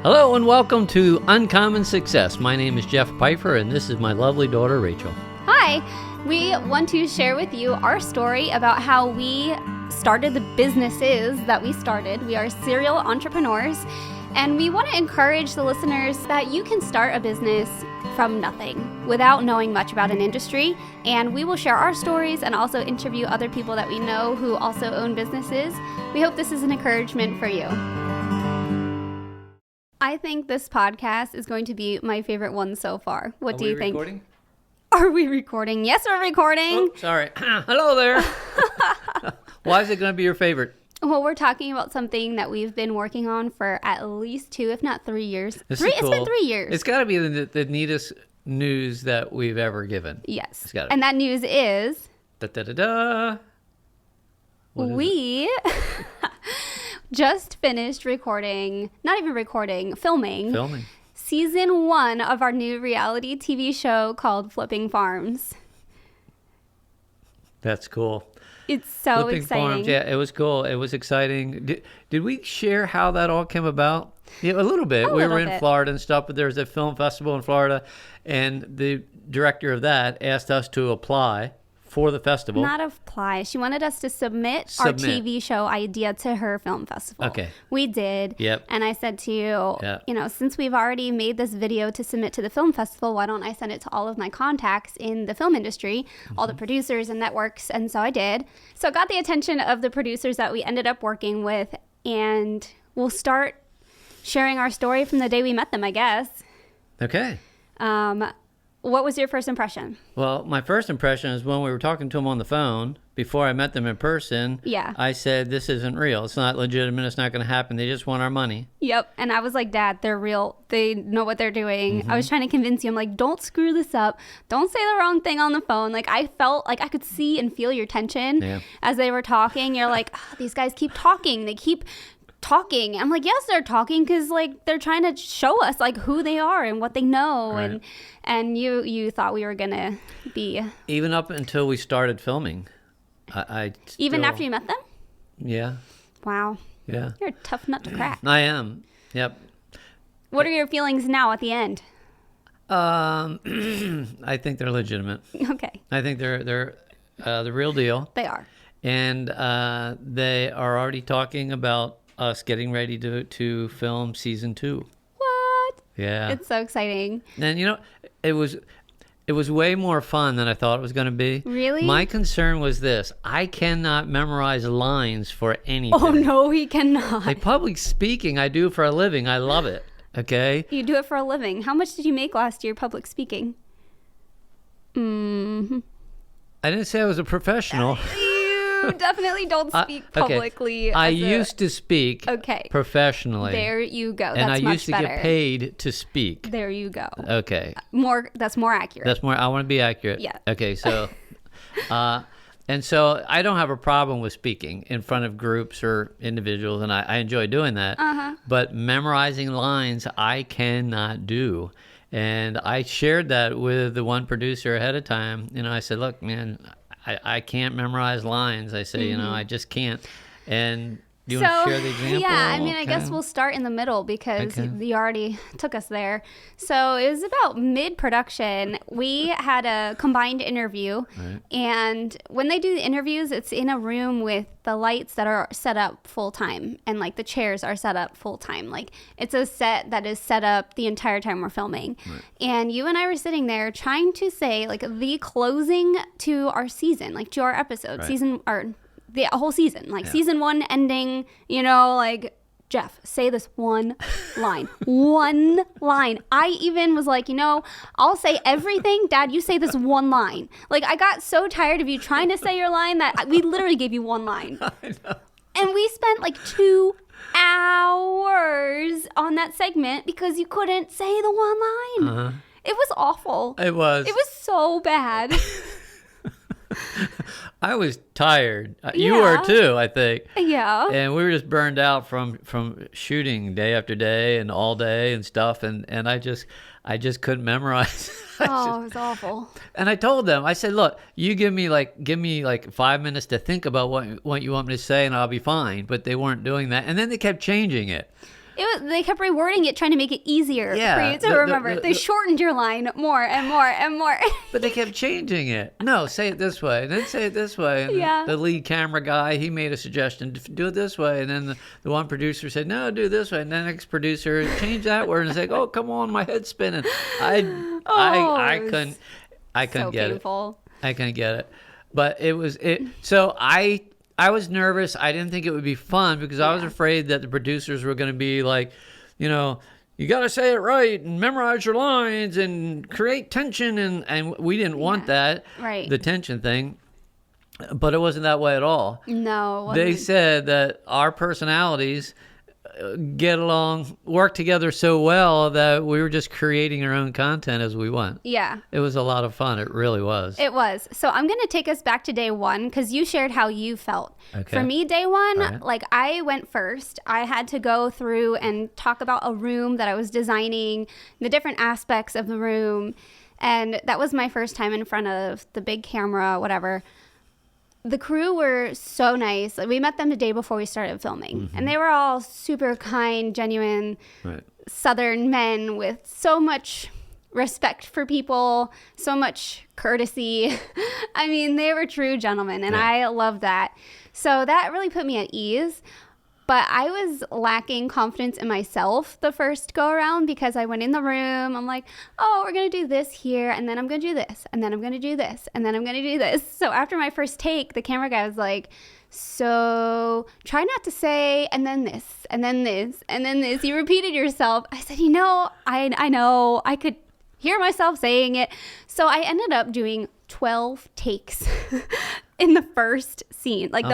Hello and welcome to Uncommon Success. My name is Jeff Pfeiffer and this is my lovely daughter Rachel. Hi, we want to share with you our story about how we started the businesses that we started. We are serial entrepreneurs and we want to encourage the listeners that you can start a business from nothing without knowing much about an industry. And we will share our stories and also interview other people that we know who also own businesses. We hope this is an encouragement for you. I think this podcast is going to be my favorite one so far. What do you think? Recording? Are we recording? Yes, we're recording. Oh, sorry. Hello there. Why is it going to be your favorite? Well, we're talking about something that we've been working on for at least 2, if not 3 years. This It's is cool. been 3 years. It's got to be the neatest news that we've ever given. Yes. It's gotta be. And that news is Da-da-da-da. What is it? we just finished filming season 1 of our new reality TV show called Flipping Farms. That's cool. It's so Flipping exciting. Farms, yeah, it was cool. It was exciting. Did we share how that all came about? Yeah, a little bit. We were in Florida and stuff, but there was a film festival in Florida, and the director of that asked us to apply for the festival. Not apply. She wanted us to submit our TV show idea to her film festival. Okay. We did. Yep. And I said to you, since we've already made this video to submit to the film festival, why don't I send it to all of my contacts in the film industry, all the producers and networks? And so I did. So it got the attention of the producers that we ended up working with, and we'll start sharing our story from the day we met them, I guess. Okay. What was your first impression? Well, my first impression is when we were talking to them on the phone before I met them in person. Yeah. I said, this isn't real. It's not legitimate. It's not going to happen. They just want our money. Yep. And I was like, Dad, they're real. They know what they're doing. I was trying to convince you. I'm like, don't screw this up. Don't say the wrong thing on the phone. Like, I felt like I could see and feel your tension as they were talking. You're like, these guys keep talking. They keep talking. I'm like, yes, they're talking because like they're trying to show us like who they are and what they know. Right. And you thought we were gonna be even up until we started filming. Even after you met them? Yeah. Wow. Yeah. You're a tough nut to crack. I am. Yep. What are your feelings now at the end? I think they're legitimate. Okay. I think they're the real deal. They are. And they are already talking about us getting ready to film season 2. What? Yeah. It's so exciting. And it was way more fun than I thought it was going to be. Really? My concern was this: I cannot memorize lines for anything. Oh no, he cannot. Like public speaking, I do for a living. I love it. Okay. You do it for a living. How much did you make last year public speaking? I didn't say I was a professional. You definitely don't speak publicly. Okay. I used to speak professionally. There you go. And I used to get paid to speak. There you go. Okay. That's more accurate. I want to be accurate. Yeah. Okay, so and so I don't have a problem with speaking in front of groups or individuals, and I enjoy doing that. But memorizing lines, I cannot do. And I shared that with the one producer ahead of time. I said, look, man, I can't memorize lines. I say, I just can't. And do you want to share the example? Yeah, I guess we'll start in the middle because you already took us there. So it was about mid-production. We had a combined interview. Right. And when they do the interviews, it's in a room with the lights that are set up full-time. And, like, the chairs are set up full-time. Like, it's a set that is set up the entire time we're filming. Right. And you and I were sitting there trying to say, like, the closing to our season, like, to our episode, the whole season, like season 1 ending, like, Jeff, say this one line. One line. I even was like, I'll say everything. Dad, you say this one line. Like, I got so tired of you trying to say your line that we literally gave you one line. I know. And we spent like 2 hours on that segment because you couldn't say the one line. It was awful. It was. It was so bad. I was tired. You were too, I think. Yeah. And we were just burned out from shooting day after day and all day and stuff. And I just couldn't memorize. Oh, it was awful. And I told them, I said, look, you give me like 5 minutes to think about what you want me to say and I'll be fine. But they weren't doing that. And then they kept changing it. They kept rewording it, trying to make it easier for you to remember. They shortened your line more and more and more. But they kept changing it. No, say it this way, and then say it this way. And the lead camera guy, he made a suggestion, do it this way. And then the one producer said, no, do it this way. And the next producer changed that word and said, oh, come on, my head's spinning. I couldn't get painful. it. I couldn't get it. But it was it. So I was nervous. I didn't think it would be fun because I was afraid that the producers were going to be like, you got to say it right and memorize your lines and create tension. And we didn't want that, the tension thing. But it wasn't that way at all. No, it wasn't. They said that our personalities get along, work together so well that we were just creating our own content as we went. Yeah. It was a lot of fun. It really was. It was. So I'm going to take us back to day one because you shared how you felt. Okay. For me, day one, like I went first. I had to go through and talk about a room that I was designing, the different aspects of the room. And that was my first time in front of the big camera, whatever. The crew were so nice. Like, we met them the day before we started filming. And they were all super kind, genuine Southern men with so much respect for people, so much courtesy. I mean, they were true gentlemen, and I love that. So that really put me at ease. But I was lacking confidence in myself the first go around because I went in the room. I'm like, oh, we're going to do this here. And then I'm going to do this. And then I'm going to do this. And then I'm going to do this. So after my first take, the camera guy was like, so try not to say, and then this, and then this, and then this. You repeated yourself. I said, I know. I could hear myself saying it. So I ended up doing 12 takes in the first scene. Like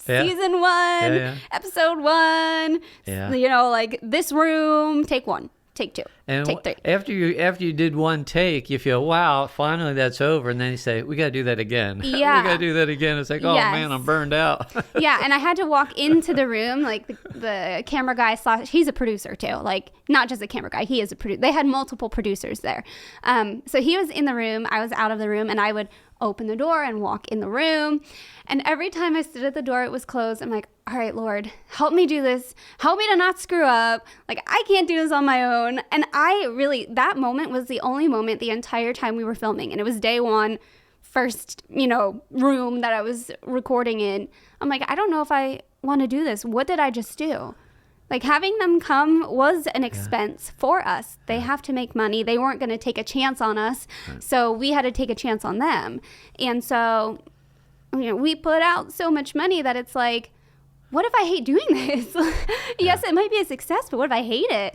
season 1, episode 1, like this room, take 1, take 2, and take 3. After you did one take, you feel, wow, finally that's over. And then you say, we got to do that again. Yeah. We got to do that again. It's like, oh man, I'm burned out. Yeah. And I had to walk into the room, like the camera guy he's a producer too. Like not just a camera guy, he is a producer. They had multiple producers there. So he was in the room, I was out of the room, and I would open the door and walk in the room. And every time I stood at the door, it was closed. I'm like, all right, Lord, help me do this. Help me to not screw up. Like, I can't do this on my own. And that moment was the only moment the entire time we were filming. And it was day one, first, room that I was recording in. I'm like, I don't know if I want to do this. What did I just do? Like, having them come was an expense for us. They have to make money. They weren't going to take a chance on us. So we had to take a chance on them. And so, we put out so much money that it's like, what if I hate doing this? Yes, it might be a success, but what if I hate it?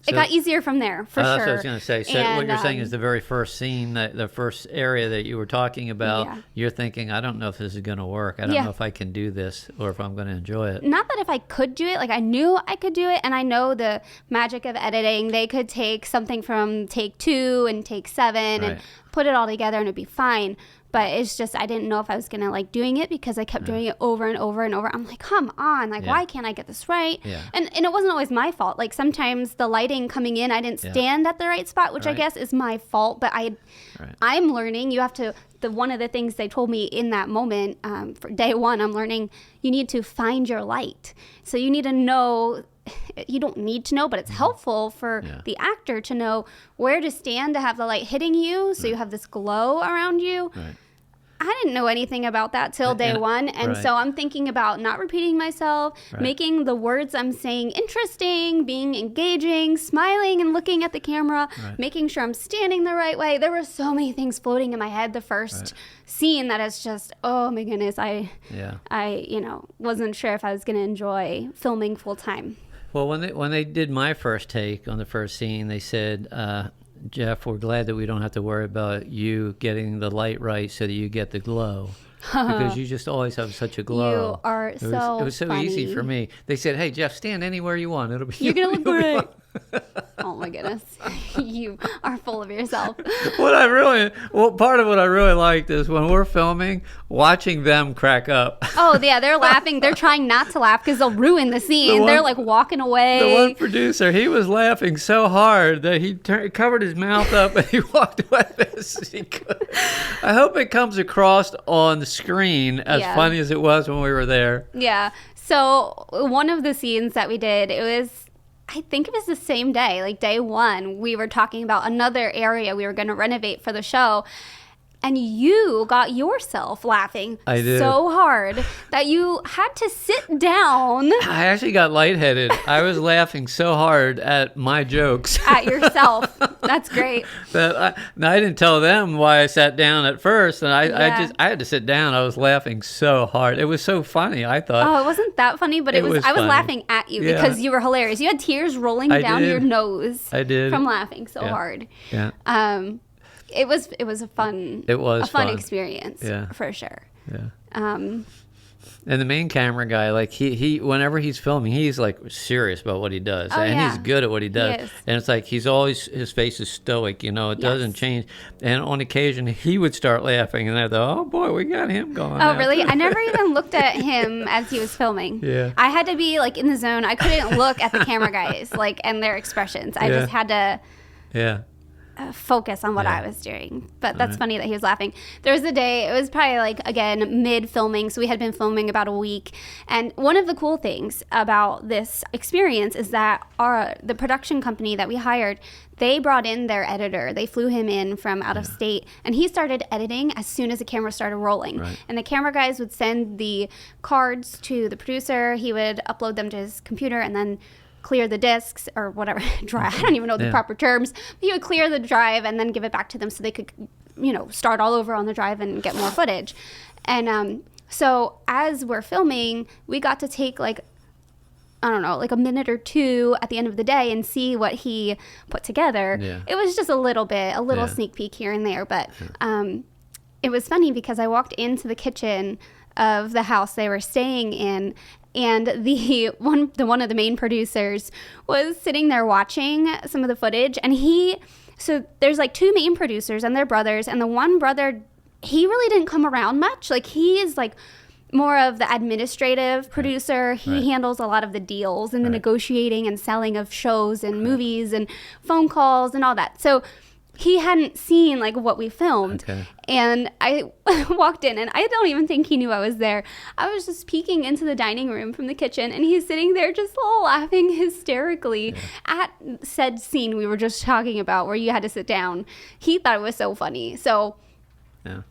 It got easier from there, for sure. That's what I was going to say. So what you're saying is the very first scene, the first area that you were talking about, you're thinking, I don't know if this is going to work. I don't know if I can do this or if I'm going to enjoy it. Not that if I could do it. Like, I knew I could do it, and I know the magic of editing. They could take something from take 2 and take 7 and put it all together, and it'd be fine. But it's just, I didn't know if I was going to like doing it because I kept doing it over and over and over. I'm like, come on, like, why can't I get this right? Yeah. And it wasn't always my fault. Like, sometimes the lighting coming in, I didn't stand at the right spot, which I guess is my fault. But I'm learning. You have to, one of the things they told me in that moment, for day one, I'm learning, you need to find your light. So you need to know, you don't need to know, but it's helpful for the actor to know where to stand to have the light hitting you, so you have this glow around you. I didn't know anything about that till day one, and so I'm thinking about not repeating myself, making the words I'm saying interesting, being engaging, smiling and looking at the camera, making sure I'm standing the right way. There were so many things floating in my head the first scene that is just, oh my goodness, I wasn't sure if I was going to enjoy filming full time. Well, when they did my first take on the first scene, they said, Jeff, we're glad that we don't have to worry about you getting the light right so that you get the glow. Because you just always have such a glow. You are it was so funny. Easy for me. They said, hey, Jeff, stand anywhere you want. You're going to look great. Oh my goodness. You are full of yourself. Part of what I really liked is when we're filming, watching them crack up. Oh yeah, they're laughing. They're trying not to laugh because they'll ruin the scene. They're like walking away. The one producer, he was laughing so hard that he covered his mouth up and he walked away as fast as he could. I hope it comes across on the screen as funny as it was when we were there. Yeah. So one of the scenes that we did, I think it was the same day, like day one, we were talking about another area we were going to renovate for the show. And you got yourself laughing so hard that you had to sit down. I actually got lightheaded. I was laughing so hard at my jokes. At yourself. That's great. I didn't tell them why I sat down at first, and I had to sit down. I was laughing so hard. It was so funny, I thought. Oh, it wasn't that funny, but I was funny. laughing at you because you were hilarious. You had tears rolling down your nose. I did. From laughing so hard. Yeah. It was a fun experience for sure. Yeah. And the main camera guy, like he whenever he's filming, he's like serious about what he does, he's good at what he does. And it's like his face is stoic, it doesn't change. And on occasion, he would start laughing, and I thought, oh boy, we got him going. Oh really? I never even looked at him as he was filming. Yeah. I had to be like in the zone. I couldn't look at the camera guys and their expressions. I just had to. Yeah. Focus on what I was doing. But that's funny that he was laughing. There was a day, it was probably like, again, mid-filming, so we had been filming about a week. And one of the cool things about this experience is that the production company that we hired, they brought in their editor. They flew him in from out of state, and he started editing as soon as the camera started rolling. Right. And the camera guys would send the cards to the producer. He would upload them to his computer and then clear the discs or whatever drive. I don't even know the proper terms. But he would clear the drive and then give it back to them so they could, start all over on the drive and get more footage. And so as we're filming, we got to take like a minute or two at the end of the day and see what he put together. Yeah. It was just a little sneak peek here and there, but it was funny because I walked into the kitchen of the house they were staying in, and one of the main producers was sitting there watching some of the footage, and so there's like two main producers and their brothers, and the one brother, he really didn't come around much. Like he is like more of the administrative producer. He handles a lot of the deals and the negotiating and selling of shows and movies and phone calls and all that. So he hadn't seen like what we filmed. And I walked in, and I don't even think he knew I was there. I was just peeking into the dining room from the kitchen, and he's sitting there just laughing hysterically at said scene we were just talking about where you had to sit down. He thought it was so funny. So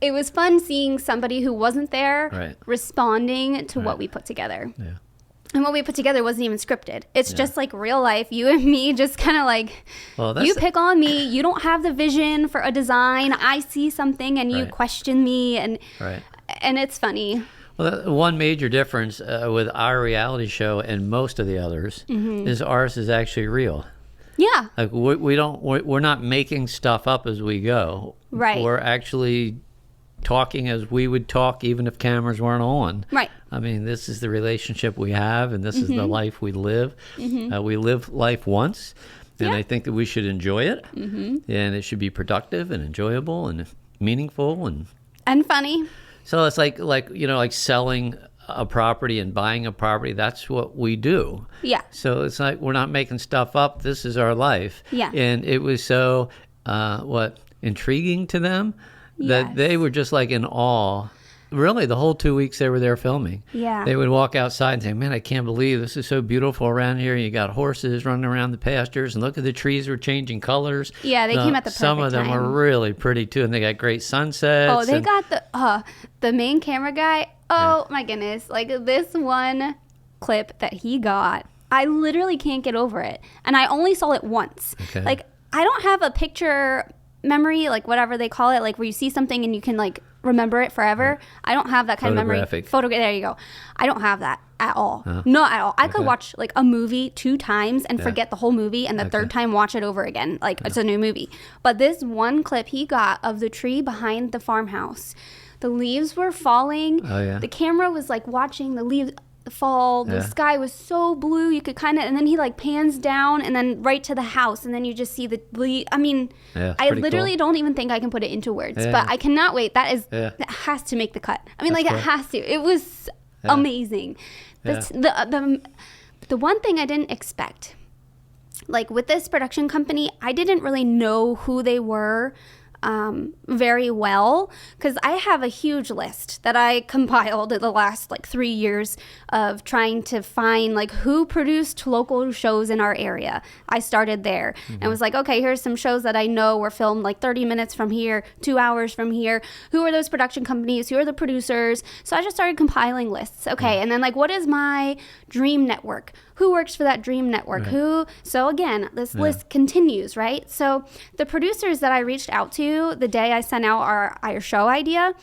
it was fun seeing somebody who wasn't there responding to what we put together. Yeah. And what we put together wasn't even scripted. It's just like real life. You and me just kind of like, you pick on me. You don't have the vision for a design. I see something and you question me. And it's funny. Well, one major difference with our reality show and most of the others is ours is actually real. Yeah. Like we're not making stuff up as we go. Right. We're actually talking as we would talk even if cameras weren't on. Right. I mean, this is the relationship we have, and this is the life we live. We live life once, and I think that we should enjoy it, and it should be productive and enjoyable and meaningful and funny. So it's like selling a property and buying a property. That's what we do. Yeah. So it's like we're not making stuff up. This is our life. Yeah. And it was so intriguing to them that they were just like in awe. Really, the whole 2 weeks they were there filming. Yeah. They would walk outside and say, man, I can't believe this is so beautiful around here. You got horses running around the pastures, and look at the trees were changing colors. Yeah, they came at the perfect time. Some of them were really pretty, too, and they got great sunsets. Oh, they got the main camera guy. Oh, my goodness. Like, this one clip that he got, I literally can't get over it. And I only saw it once. Okay. Like, I don't have a picture memory, like whatever they call it, like where you see something and you can like remember it forever. Right. I don't have that kind of memory. There you go. I don't have that at all. Not at all. I could watch like a movie 2 times and forget the whole movie, and the third time watch it over again like it's a new movie. But this one clip he got of the tree behind the farmhouse, the leaves were falling. Oh, yeah. The camera was like watching the leaves fall. The sky was so blue, you could kind of, and then he like pans down and then right to the house, and then you just see the I mean, I literally don't even think I can put it into words, but I cannot wait. That has to make the cut. I mean, it has to. It was amazing. The one thing I didn't expect, like with this production company, I didn't really know who they were very well, because I have a huge list that I compiled in the last like 3 years of trying to find like who produced local shows in our area. I started there and was like, okay, here's some shows that I know were filmed like 30 minutes from here, 2 hours from here. Who are those production companies? Who are the producers? So I just started compiling lists. Okay, and then like, what is my dream network? Who works for that dream network? So again, this list continues, right? So the producers that I reached out to the day I sent out our show idea,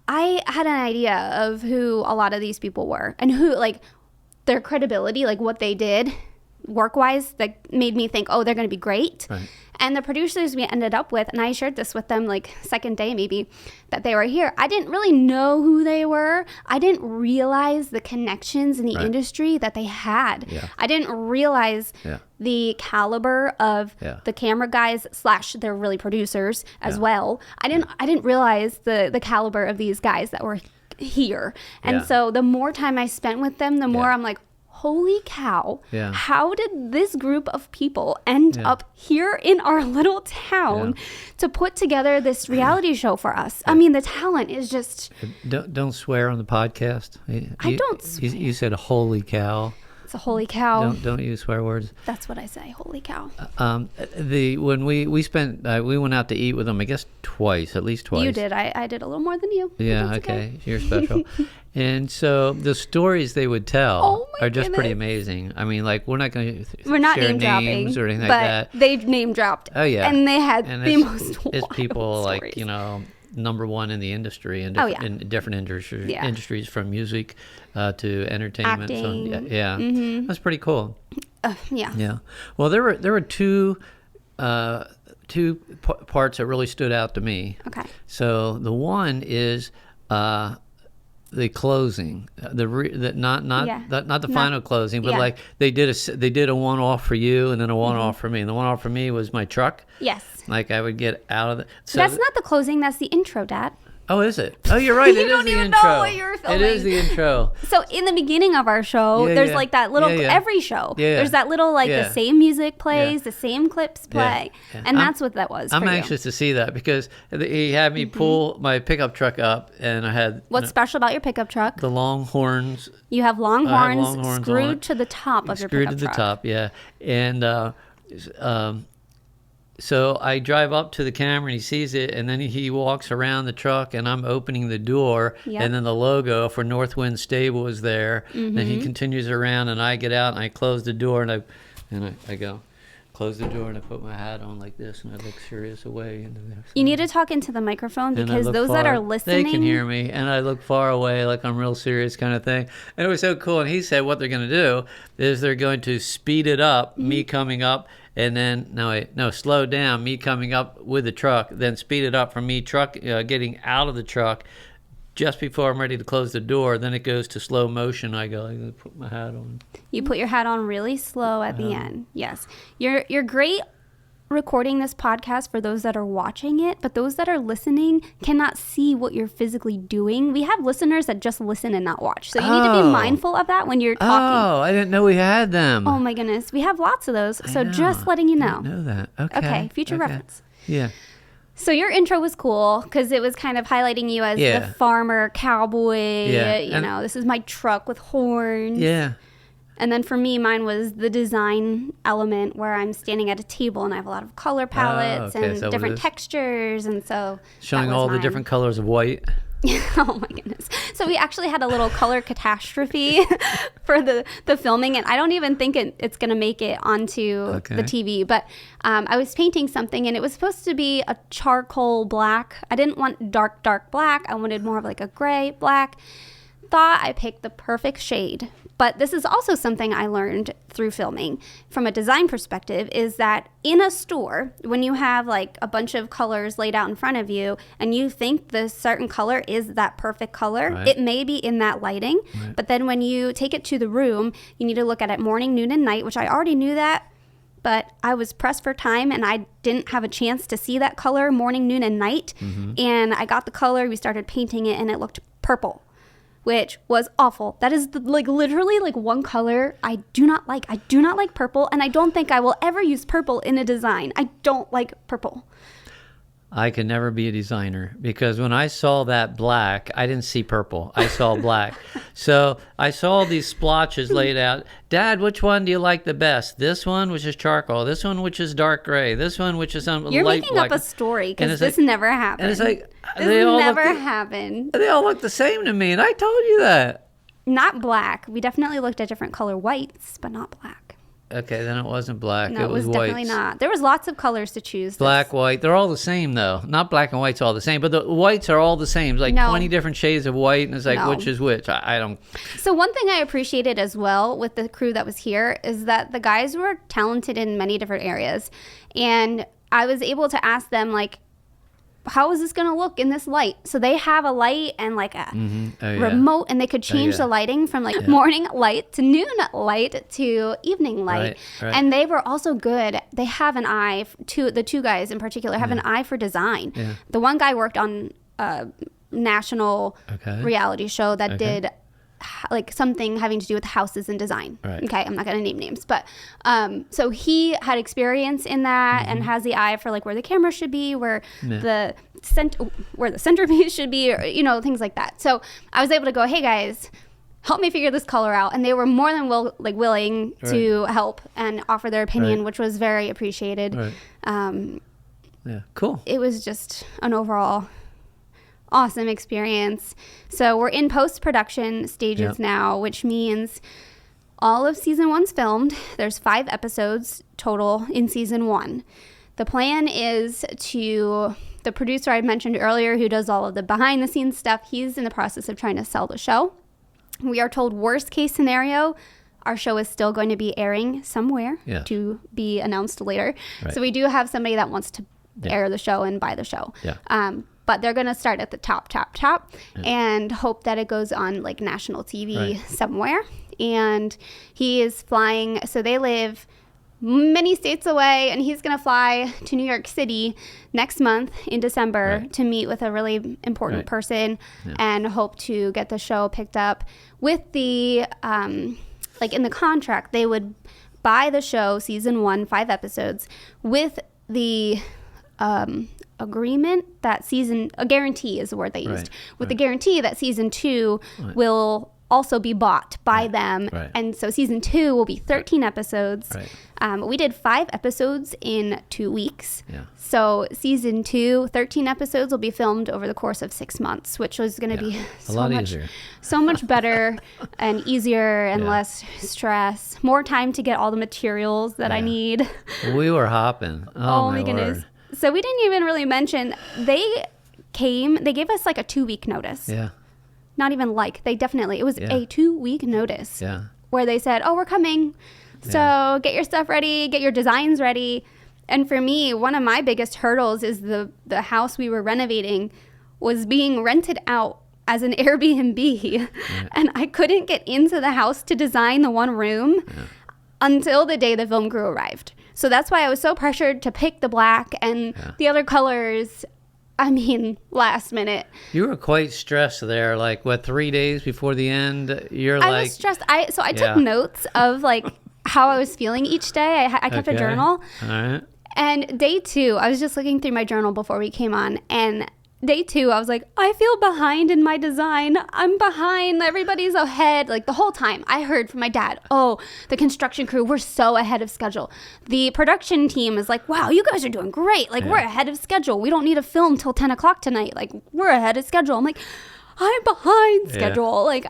I had an idea of who a lot of these people were and who, like, their credibility, like what they did work-wise, that made me think, oh, they're going to be great. Right. And the producers we ended up with, and I shared this with them like second day maybe, that they were here. I didn't really know who they were. I didn't realize the connections in the industry that they had. Yeah. I didn't realize the caliber of the camera guys / they're really producers as well. I didn't realize the caliber of these guys that were here. And so the more time I spent with them, the more I'm like, holy cow, how did this group of people end up here in our little town to put together this reality show for us? I mean, the talent is just... Don't swear on the podcast. I don't swear. You said holy cow. It's a holy cow. Don't use swear words. That's what I say, holy cow. When we spent, we went out to eat with them, I guess at least twice. You did. I did a little more than you. Yeah, okay. You're special. And so the stories they would tell are just pretty amazing. I mean, like, we're not name dropping or anything like that. They name dropped. Oh yeah, and they had the most. It's people stories. Like, you know, number one in the industry and in different industries from music to entertainment. Acting. So, that's pretty cool. Yeah. Well, there were two parts that really stood out to me. Okay. So the one is the closing, not the final closing, but like they did a one-off for you and then a one-off for me. And the one-off for me was my truck. Yes. Like I would get out of the. So that's not the closing. That's the intro, Dad. Oh, is it? Oh, you're right. It is the intro. You don't even know what you're filming. It is the intro. So in the beginning of our show, there's like that little, every show, there's that little, like the same music plays, the same clips play. And that's what that was. I'm anxious to see that because he had me pull my pickup truck up and I had. What's special about your pickup truck? The long horns. You have long horns screwed to the top of your pickup truck. Screwed to the top, yeah. And, so I drive up to the camera and he sees it and then he walks around the truck and I'm opening the door and then the logo for Northwind Stable is there. Then he continues around and I get out and I close the door and I go, close the door and I put my hat on like this and I look serious away. You need to talk into the microphone because those that are listening. They can hear me and I look far away like I'm real serious kind of thing. And it was so cool. And he said what they're going to do is they're going to speed it up, me coming up. And then, slow down, me coming up with the truck, then speed it up from me getting out of the truck just before I'm ready to close the door. Then it goes to slow motion. I put my hat on. You put your hat on really slow at the end. Yes. You're great recording this podcast for those that are watching it, but those that are listening cannot see what you're physically doing. We have listeners that just listen and not watch. So you need to be mindful of that when you're talking. Oh, I didn't know we had them. Oh my goodness. We have lots of those. So just letting you know. I didn't know that. Okay. Future reference. Yeah. So your intro was cool because it was kind of highlighting you as the farmer, cowboy, this is my truck with horns. Yeah. And then for me, mine was the design element where I'm standing at a table and I have a lot of color palettes and different textures. And so showing all the different colors of white. Oh my goodness. So we actually had a little color catastrophe for the filming. And I don't even think it's going to make it onto the TV. But I was painting something and it was supposed to be a charcoal black. I didn't want dark black. I wanted more of like a gray black. Thought I picked the perfect shade. But this is also something I learned through filming from a design perspective is that in a store, when you have like a bunch of colors laid out in front of you and you think the certain color is that perfect color, it may be in that lighting. But then when you take it to the room, you need to look at it morning, noon, and night, which I already knew that. But I was pressed for time and I didn't have a chance to see that color morning, noon, and night. And I got the color, we started painting it, and it looked purple, which was awful. That is literally one color I do not like. I do not like purple, and I don't think I will ever use purple in a design. I don't like purple. I could never be a designer, because when I saw that black, I didn't see purple. I saw black. So I saw these splotches laid out. Dad, which one do you like the best? This one, which is charcoal. This one, which is dark gray. This one, which is You're light making black. up a story, because this like, never happened. And it's like, this never happened. They all look the same to me, and I told you that. Not black. We definitely looked at different color whites, but not black. Okay, then it wasn't black. No, it was definitely whites. not. There was lots of colors to choose. Black, white. They're all the same, though. Not black and white's all the same, but the whites are all the same. It's like 20 different shades of white, and it's like, which is which? I don't... So one thing I appreciated as well with the crew that was here is that the guys were talented in many different areas. And I was able to ask them, like, how is this going to look in this light? So they have a light and like a remote, and they could change the lighting from like morning light to noon light to evening light. Right. And they were also good. They have an eye, the two guys in particular have an eye for design. Yeah. The one guy worked on a national reality show that did like something having to do with houses and design. Right. Okay, I'm not going to name names, but so he had experience in that and has the eye for like where the camera should be, where the centerpiece should be, or things like that. So I was able to go, hey guys, help me figure this color out, and they were more than willing to help and offer their opinion, which was very appreciated. Right. Yeah, cool. It was just an overall awesome experience. So we're in post-production stages now, which means all of season 1's filmed. There's 5 episodes total in season 1. The plan is the producer I mentioned earlier, who does all of the behind-the-scenes stuff, he's in the process of trying to sell the show. We are told worst case scenario, our show is still going to be airing somewhere to be announced later. Right. So we do have somebody that wants to air the show and buy the show. Yeah. But they're going to start at the top and hope that it goes on like national TV somewhere. And he is flying. So they live many states away, and he's going to fly to New York City next month in December to meet with a really important person and hope to get the show picked up. With the, like in the contract, they would buy the show, season 1, 5 episodes, with the agreement that a guarantee is the word they used, with the guarantee that season 2 will also be bought by them. And so season 2 will be 13 episodes. We did 5 episodes in 2 weeks. So season 2, 13 episodes will be filmed over the course of 6 months, which was going to be so much better and easier and less stress, more time to get all the materials that I need. We were hopping. Oh my goodness. So we didn't even really mention, they gave us like a 2-week notice. Yeah. Not even it was a 2-week notice. Yeah. Where they said, oh, we're coming. So get your stuff ready, get your designs ready. And for me, one of my biggest hurdles is the house we were renovating was being rented out as an Airbnb. And I couldn't get into the house to design the one room until the day the film crew arrived. So that's why I was so pressured to pick the black and the other colors. I mean, last minute. You were quite stressed there. Like, 3 days before the end? I was stressed. I took notes of, like, how I was feeling each day. I kept a journal. All right. And day 2, I was just looking through my journal before we came on. And day 2, I was like, I feel behind in my design. I'm behind. Everybody's ahead. Like, the whole time I heard from my dad, oh, the construction crew, we're so ahead of schedule. The production team is like, wow, you guys are doing great. Like, we're ahead of schedule. We don't need to film till 10 o'clock tonight. Like, we're ahead of schedule. I'm like, I'm behind schedule. Like,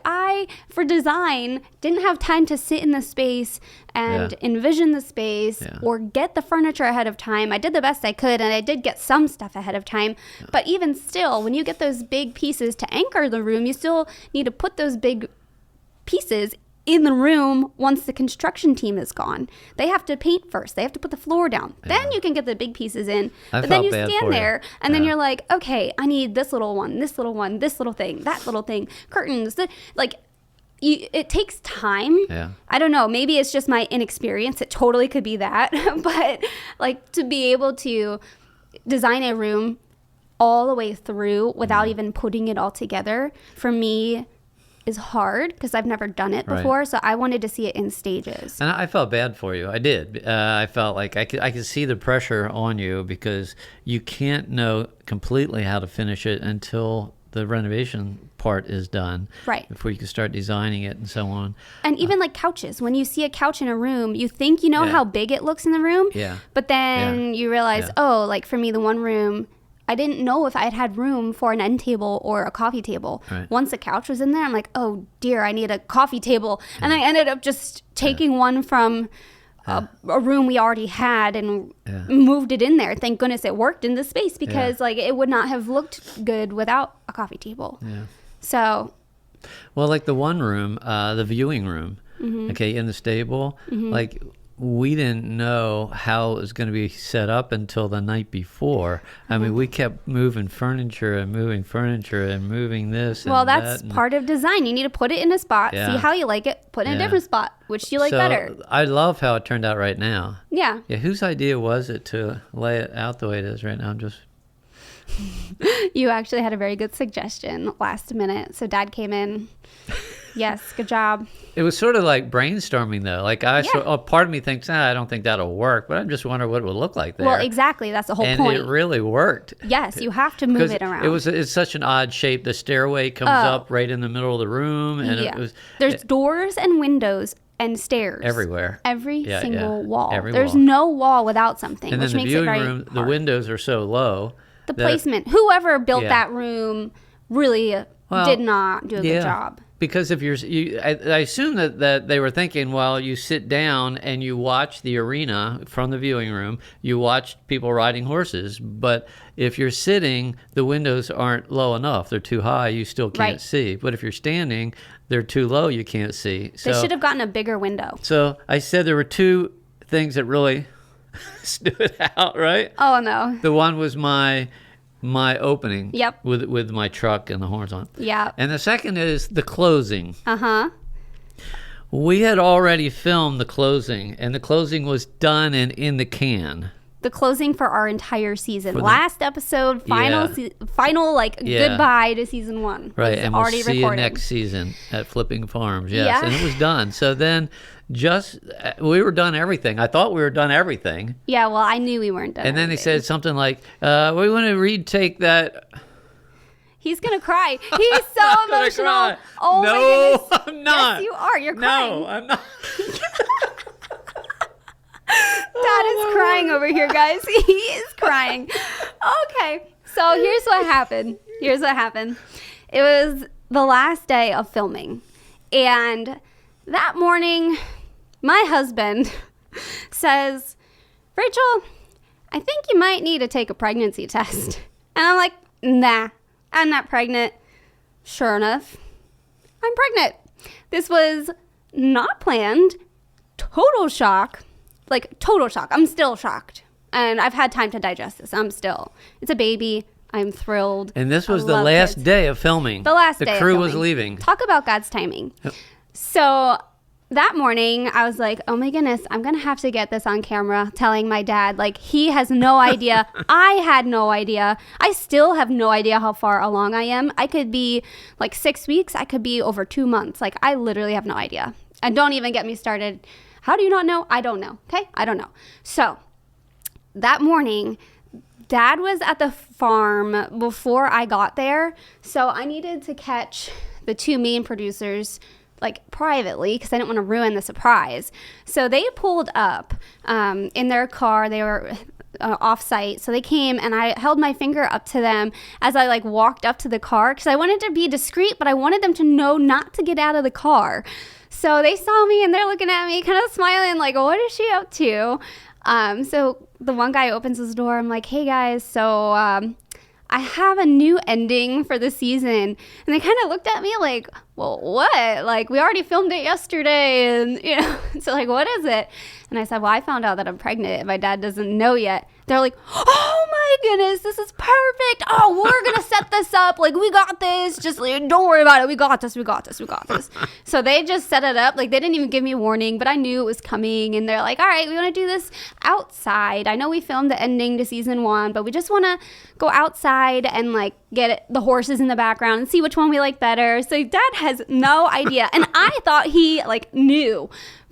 for design, didn't have time to sit in the space and envision the space or get the furniture ahead of time. I did the best I could, and I did get some stuff ahead of time. But even still, when you get those big pieces to anchor the room, you still need to put those big pieces in the room once the construction team is gone. They have to paint first. They have to put the floor down. Then you can get the big pieces in. But then you stand there, and then you're like, okay, I need this little one, this little one, this little thing, that little thing, curtains. It takes time. Yeah. I don't know. Maybe it's just my inexperience. It totally could be that. But like to be able to design a room all the way through without even putting it all together, for me, is hard because I've never done it Right. before. So I wanted to see it in stages. And I felt bad for you. I did. I felt like I could see the pressure on you because you can't know completely how to finish it until the renovation part is done. Right. Before you can start designing it and so on. And even like couches, when you see a couch in a room, you think you know Yeah. how big it looks in the room. Yeah. But then you realize, Yeah. oh, like for me, the one room, I didn't know if I had room for an end table or a coffee table. Right. Once the couch was in there, I'm like, oh dear, I need a coffee table. And I ended up just taking one from a room we already had and moved it in there. Thank goodness it worked in the space because like it would not have looked good without a coffee table. Yeah. So Well, like the one room, the viewing room, okay, in the stable, like we didn't know how it was going to be set up until the night before. I mean, we kept moving furniture and moving this and well, that's that. And part of design. You need to put it in a spot, Yeah. see how you like it, put it in a Yeah. different spot. Which do you like so better? I love how it turned out right now. Yeah. Yeah, whose idea was it to lay it out the way it is right now? I'm just... You actually had a very good suggestion last minute. So Dad came in. Yes, good job. It was sort of like brainstorming, though. Like part of me thinks, I don't think that'll work, but I'm just wondering what it would look like there. Well, exactly. That's the whole and point. it really worked. Yes, you have to move 'Cause it around. it's such an odd shape. The stairway comes up right in the middle of the room, and it was There's doors and windows and stairs everywhere. Every Yeah, single wall. Every There's wall. no wall without something, And which then the makes it viewing very room, the hard. windows are so low. The that- placement. Whoever built Yeah. that room really did not do a good job. Because if I assume that they were thinking, well, you sit down and you watch the arena from the viewing room, you watch people riding horses, but if you're sitting, the windows aren't low enough. They're too high, you still can't Right. see. But if you're standing, they're too low, you can't see. They should have gotten a bigger window. So I said there were two things that really stood out, right? Oh, no. The one was my opening Yep. with my truck and the horns on. Yeah. And the second is the closing. Uh-huh. We had already filmed the closing, and the closing was done and in the can. The closing for our entire season. For the- Last episode, final, Yeah. goodbye to season 1. Right, was and we'll already see recorded. you next season at Flipping Farms. Yes, Yeah. and it was done. So then we were done everything. I thought we were done everything. Yeah, well, I knew we weren't done. And then they everything. said something like, we want to retake that. He's going to cry. He's so I'm gonna emotional. cry. Oh, No, my goodness. I'm not. Yes, you are. You're crying. No, I'm not. Dad is crying over here, guys. He is crying. Okay, so here's what happened. It was the last day of filming. And that morning, my husband says, Rachel, I think you might need to take a pregnancy test. And I'm like, nah, I'm not pregnant. Sure enough, I'm pregnant. This was not planned. Total shock. Like, total shock. I'm still shocked. And I've had time to digest this. It's a baby. I'm thrilled. And this was I the love last kids. day of filming. The last day The of crew was filming. leaving. Talk about God's timing. So that morning, I was like, oh my goodness, I'm going to have to get this on camera, telling my dad, like, he has no idea. I had no idea. I still have no idea how far along I am. I could be like 6 weeks. I could be over 2 months. Like, I literally have no idea. And don't even get me started. How do you not know? I don't know. Okay? I don't know. So that morning, Dad was at the farm before I got there, so I needed to catch the two main producers like privately because I didn't want to ruin the surprise. So they pulled up in their car. They were off-site, so they came and I held my finger up to them as I like walked up to the car because I wanted to be discreet, but I wanted them to know not to get out of the car. So they saw me and they're looking at me, kind of smiling, like, what is she up to? So the one guy opens his door. I'm like, hey guys, so I have a new ending for the season. And they kind of looked at me like, well, what? Like, we already filmed it yesterday. And, you know, so like, what is it? And I said, well, I found out that I'm pregnant. My dad doesn't know yet. They're like, oh my goodness, this is perfect. Oh, we're going to set this up. Like, we got this. Just like, don't worry about it. We got this. So they just set it up. Like, they didn't even give me a warning, but I knew it was coming. And they're like, all right, we want to do this outside. I know we filmed the ending to season 1, but we just want to go outside and like get the horses in the background and see which one we like better. So Dad has no idea. And I thought he like knew,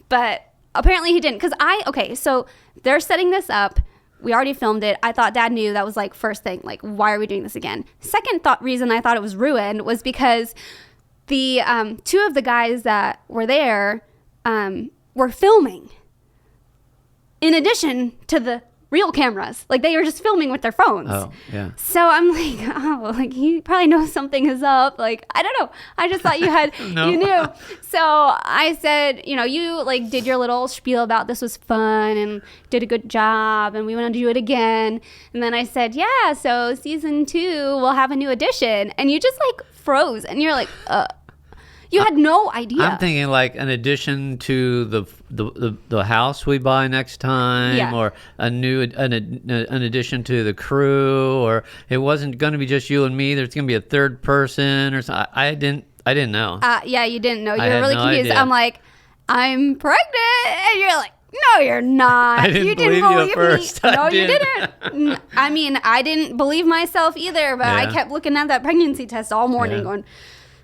but apparently he didn't. So they're setting this up. We already filmed it. I thought Dad knew. That was like first thing, like, why are we doing this again? Second reason I thought it was ruined was because the two of the guys that were there were filming in addition to the real cameras. Like, they were just filming with their phones. Oh, yeah. So I'm like, he probably knows something is up. Like, I don't know. I just thought you had, No. you knew. So I said, you like did your little spiel about this was fun and did a good job and we want to do it again. And then I said, yeah, so season 2 we'll have a new edition. And you just like froze and you're like, you had no idea. I'm thinking like an addition to the house we buy next time, Yeah. or an addition to the crew, or it wasn't going to be just you and me. There's going to be a third person or something. I didn't know. Yeah, you didn't know. You I were had really no confused. idea. I'm like, I'm pregnant. And you're like, no, you're not. I didn't you believe you at first. Me. I No, you did. didn't. I mean, I didn't believe myself either, but I Yeah. kept looking at that pregnancy test all morning Yeah. going,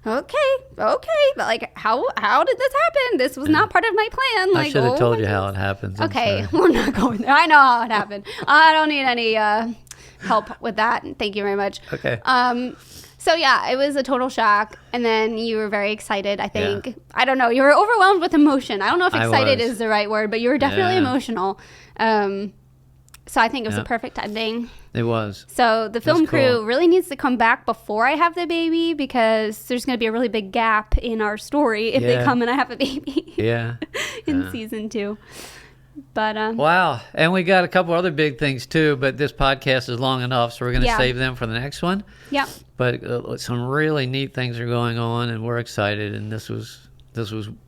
okay, but like, how did this happen? This was not part of my plan. I Like, should have oh told my you how goodness. it happens. I'm Okay, sorry. we're not going there. I know how it happened. I don't need any help with that. Thank you very much. Okay. So yeah, it was a total shock, and then you were very excited. I think Yeah. I don't know. You were overwhelmed with emotion. I don't know if I excited was. is the right word, but you were definitely Yeah. emotional. So I think it was Yeah. a perfect ending. It was. So the film That's crew cool. really needs to come back before I have the baby because there's going to be a really big gap in our story if they Yeah. come and I have a baby Yeah. in Yeah. season 2. But Wow. And we got a couple other big things too, but this podcast is long enough, so we're going to Yeah. save them for the next one. yeah. But some really neat things are going on, and we're excited. And this was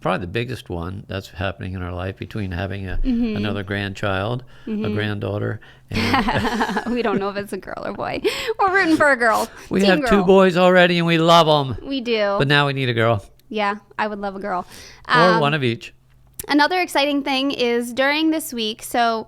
probably the biggest one that's happening in our life, between having another grandchild, a granddaughter. And We don't know if it's a girl or boy. We're rooting for a girl. we Team have girl. 2 boys already, and we love them. We do. But now we need a girl, Yeah, I would love a girl. or one of each. Another exciting thing is during this week, so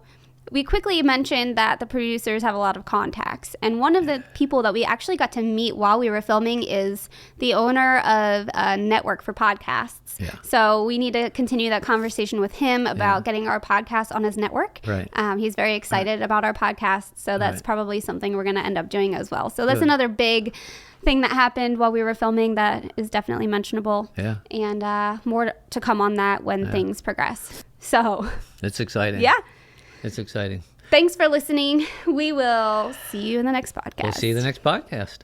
we quickly mentioned that the producers have a lot of contacts. And one of the people that we actually got to meet while we were filming is the owner of a network for podcasts. Yeah. So we need to continue that conversation with him about getting our podcast on his network. Right. He's very excited about our podcast. So that's Right. probably something we're going to end up doing as well. So that's Good. another big thing that happened while we were filming that is definitely mentionable. Yeah. And more to come on that when things progress. So, It's exciting. yeah. It's exciting. Thanks for listening. We will see you in the next podcast. We'll see you in the next podcast.